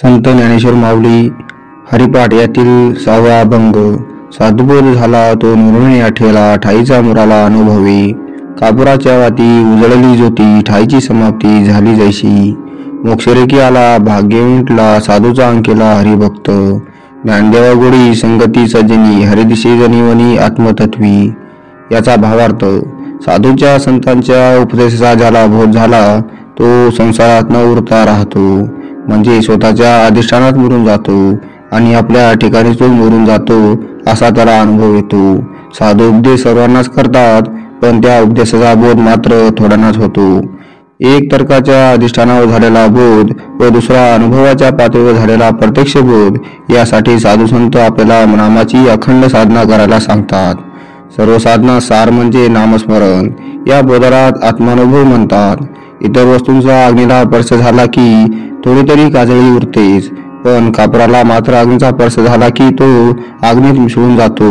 संत ज्ञानेश्वर माऊली हरिपाठ यातील 6वा अभंग। साधुबोध झाला तो निर्णय आठेला, ठाईचा मुराला अनुभवी। कापुराच्या वाती उजळली ज्योती, ठाईची समाप्ती झाली जैशी। मोक्षरेखी आला भाग्य विंटला, साधूचा अंकेला हरिभक्त। ज्ञानदेवा गोडी संगती सजनी, हरिदिशे जनिवनी आत्मतत्वी। याचा भावार्थ, साधूच्या संतांच्या उपदेशाचा ज्याला बोध झाला तो संसारात न उरता राहतो, म्हणजे स्वतःच्या अधिष्ठानात मुरून जातो आणि आपल्या ठिकाणी तो मुरून जातो असा त्याला अनुभव येतो। साधू उपदेश सर्वांनाच करतात, पण त्या उपदेशाचा बोध मात्र थोड्यांनाच होतो। एक तर्काच्या अधिष्ठानावर झालेला बोध व दुसरा अनुभवाच्या पातळीवर झालेला प्रत्यक्ष बोध, यासाठी साधू संत आपल्याला नामाची अखंड साधना करायला सांगतात। सर्व साधना सार म्हणजे नामस्मरण। या बोधाला आत्मानुभव म्हणतात। इतर वस्तूंचा अग्नीला स्पर्श झाला की थोडी तरी काजळी उरतेच, पण कापराला मात्र अग्नीचा स्पर्श झाला की तो अग्नीत मिसळून जातो।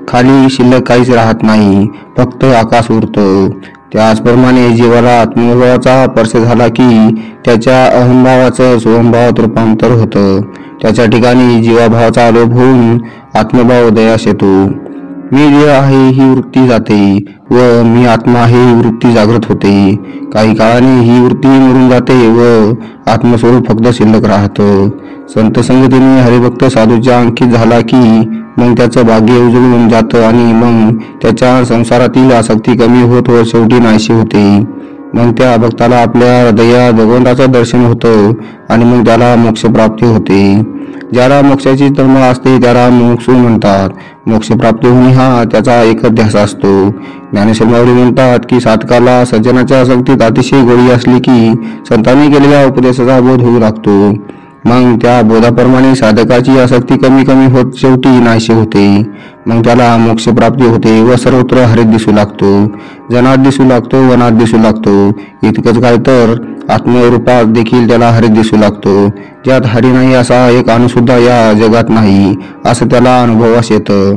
खाली शिल्लक काहीच राहत नाही, फक्त आकाश उरतं। त्याचप्रमाणे जीवाला आत्मभावाचा स्पर्श झाला की त्याच्या अहंभावाचं स्वभावात रूपांतर होतं। त्याच्या ठिकाणी जीवाभावाचा लोप होऊन आत्मभाव उदयास येतो। मी देह आहे ही वृत्ती जाते व मी आत्मा आहे ही वृत्ती जागृत होते। काही काळाने ही वृत्ती मरून जाते व आत्मस्वरूप फक्त शिल्लक राहतं। संत संगतीने हरिभक्त साधूच्या अंकित झाला की मग त्याचं भाग्य उजळून जातं आणि मग त्याच्या संसारातील आसक्ती कमी होत व शेवटी नाहीशी होते। मग त्या भक्ताला आपल्या हृदयात भगवंताचं दर्शन होतं आणि मग त्याला मोक्षप्राप्ती होते। ज्याला मोक्षाची तळमळ असते त्याला मुमुक्षू म्हणतात। मोक्षप्राप्ती होणे हा त्याचा एकच ध्यास असतो। ज्ञानेश्वर माऊली म्हणतात की साधकाला सज्जनाच्या आसक्तीत अतिशय गोडी असली की संतांनी केलेल्या उपदेशाचा बोध होऊ लागतो। मग त्या बोधाप्रमाणे साधकाची आसक्ती कमी कमी होत शेवटी नाहीशी होते। मग त्याला मोक्षप्राप्ती होते व सर्वत्र हरित दिसू लागतो, जनात दिसू लागतो, वनात दिसू लागतो। इतकंच काय तर आत्मरूपात देखील त्याला हरित दिसू लागतो। ज्यात हरी नाही असा एक अणू सुद्धा या जगात नाही असं त्याला अनुभवास येतं।